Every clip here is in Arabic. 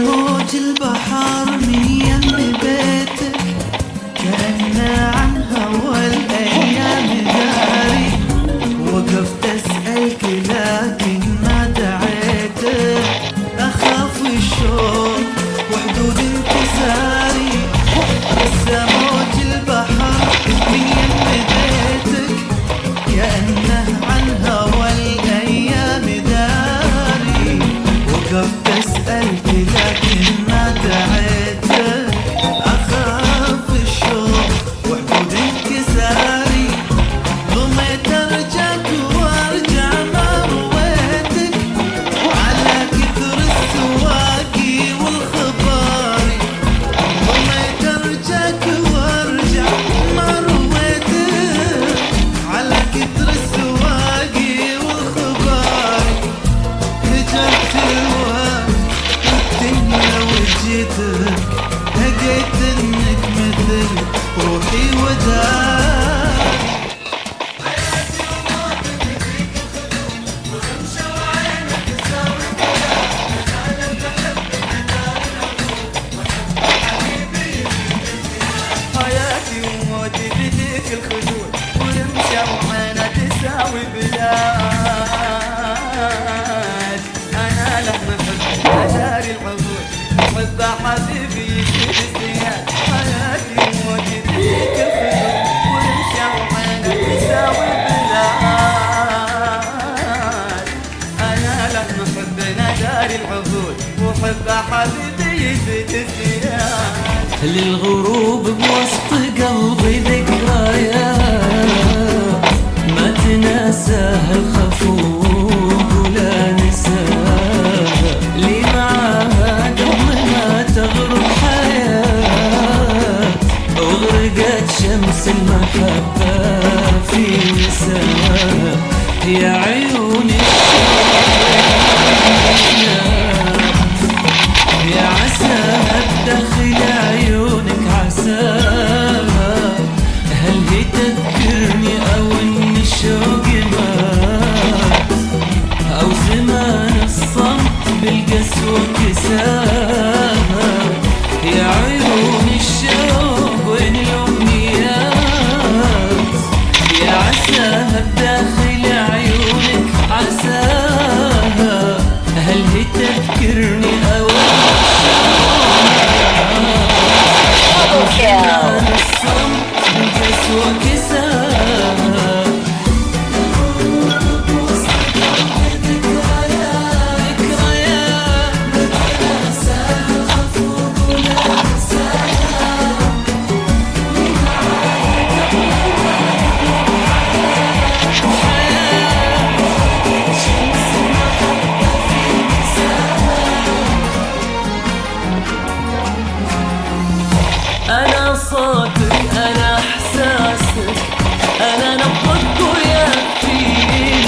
موج البحر من يم بيتك كأنه عن هوى الأيام داري. وقفت أسألك لكن ما دعيتك، أخاف الشوق وحدود انكساري. لسه موج البحر من يم بيتك كأنه عن هوى الأيام داري. وقفت أسألك لكن ما دعيتك، أخاف الشوق وحدود انكساري. ضميت أرجعك وأرجع ما رويتك على كثر السواقي والخباري. ضميت أرجعك وأرجع ما رويتك على كثر السواقي والخباري. هجرت الوقت والدنيا وجيتك، لقيت انك مثل روحي وداري. حياتي وموتي بديك الخدود، ورمشة وعينة تساوي بلاد. أنا له محب أداري العهود، محب حبيبي يشيل الزياد. حياتي وموتي بديك الخدود، ورمشة وعينة تساوي بلاد. أنا له محب أداري العهود، وحب حبيبي يزيد الزياد. للغروب بوسط قلبي ذكريات ما تناساها الخفوق ولا نساها. لي معاها قبل ما تغرب حياة، وغرقت شمس المحبة في نساها. يا عيوني يا عساها بداخل عيونك عساها. هل هي تذكرني أو إن الشوق مات، أو زمان الصمت بالقسوة كساها. يا عيون الشوق وين الأمنيات، يا عساها بداخل عيونك عساها. هل هي تذكرني أو أنا صوتك أنا إحساسك أنا نبضك ويكفيني.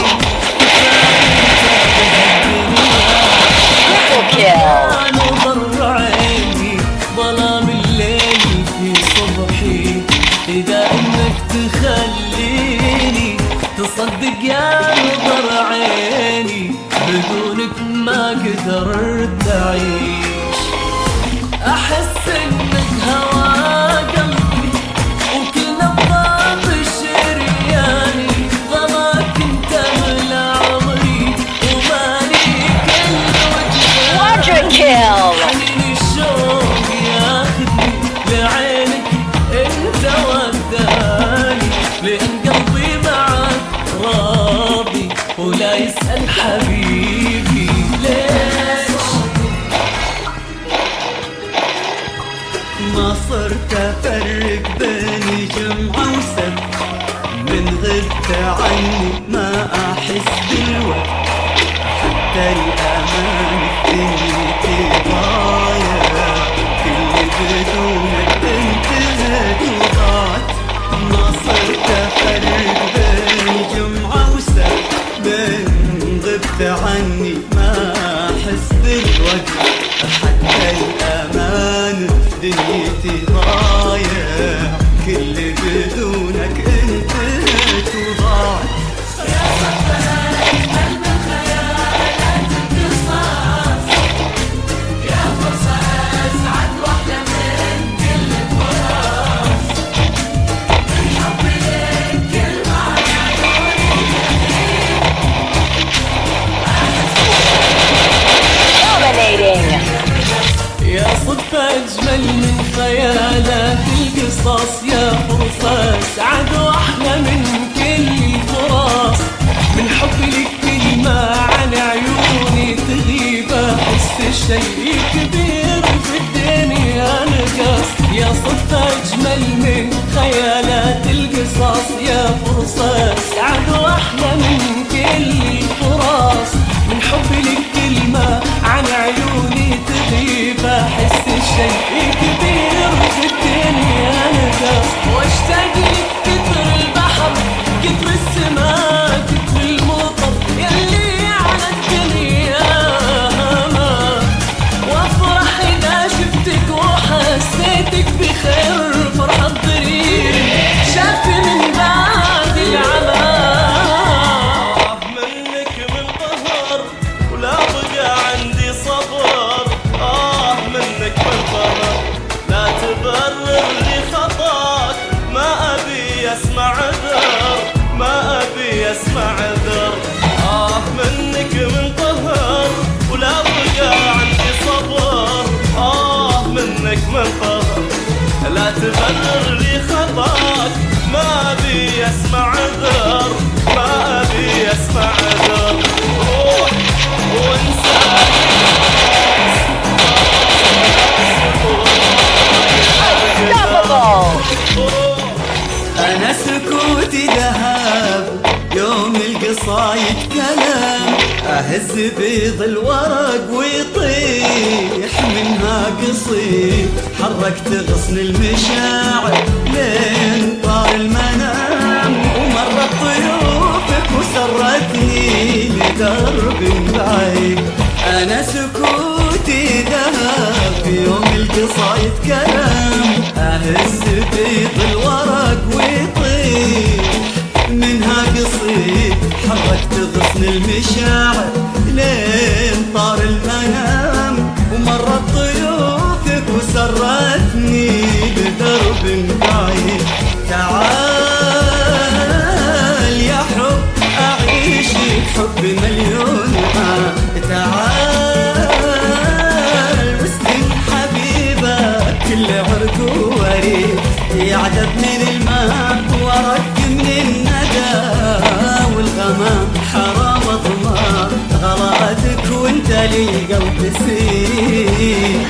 أنا ضر عيني ظلام الليل في صبحي. إذا إنك تخليني تصدق يا نظر عيني، بدونك ما قدرت أعيش. أحس إنك هوا قلبي وكل نبضات شرياني. غلاك انت أغلى عمري ومالي كل وجهي. حنين الشوق ياخذني لعينك انت وداني، لأن قلبي معك راضي ولا يسأل حبيبي ليش. ما صرت أفرق بين جمعة وسبت، من غبت عني ما أحس بالوقت. حتى الأمان في دنيتي ضايع، كل بدونك انتهت وضاعت. ضايع، كل بدونك انتهت وضاع. يا صفها أجمل من خيالات القصص، يا فرصة أسعد وأحلى من كل الفرص، من حبي لك كلمة عن Dominating. يا صدفة أجمل من خيالات القصص، يا فرصة أسعد وأحلى من كل الفرص، من حبي لك كلمة عن عيوني تغيب، أحس شيء كبير في الدنيا نقص. يا صدفة أجمل من خيالات القصص، يا فرصة أسعد وأحلى من كل الفرص، من حبي لك كلمة عن عيوني تغيب، أحس شيء كبير في الدنيا نقص. واشتاق لك كتر البحر، كتر السماء، كتر المطر يلي على الدنيا هما، وافرح إذا شفتك وحسيتك بخير، فرحة ضرير شافي من بعد العمى. منك من قهر ولا بقى عندي صبر، منك من قهر لا تبرر لي خطاك، ما أبي أسمع عذر، ما أبي أسمع عذر. منك من قهر ولا بقى عندي صبر، منك من قهر لا تبرر لي خطاك، ما أبي أسمع عذر، ما أبي أسمع عذر. روح وانسى Unstoppable. أنا سكوتي ذهب، يوم القصايد كلام، أهز بيض الورق ويطيح منها قصيد، حركت غصن المشاعر لين طار المنام، ومرت طيوفك وسرتني لدرب بعيد. أنا سكوتي ذهب، يوم القصايد كلام، أهز بيض الورق ويطيح منها قصيد، حركت غصن المشاعر لين طار المنام، ومرت طيوفك وسرتني بدرب بعيد. تعال يا حب أعيش حب مليون عام، تعال واسكن حبيبك كل عرق ووريد، يعذب من الماء ورق من الندى والغمام، حرام اضمار غلاتك وانت لي قلب سيد.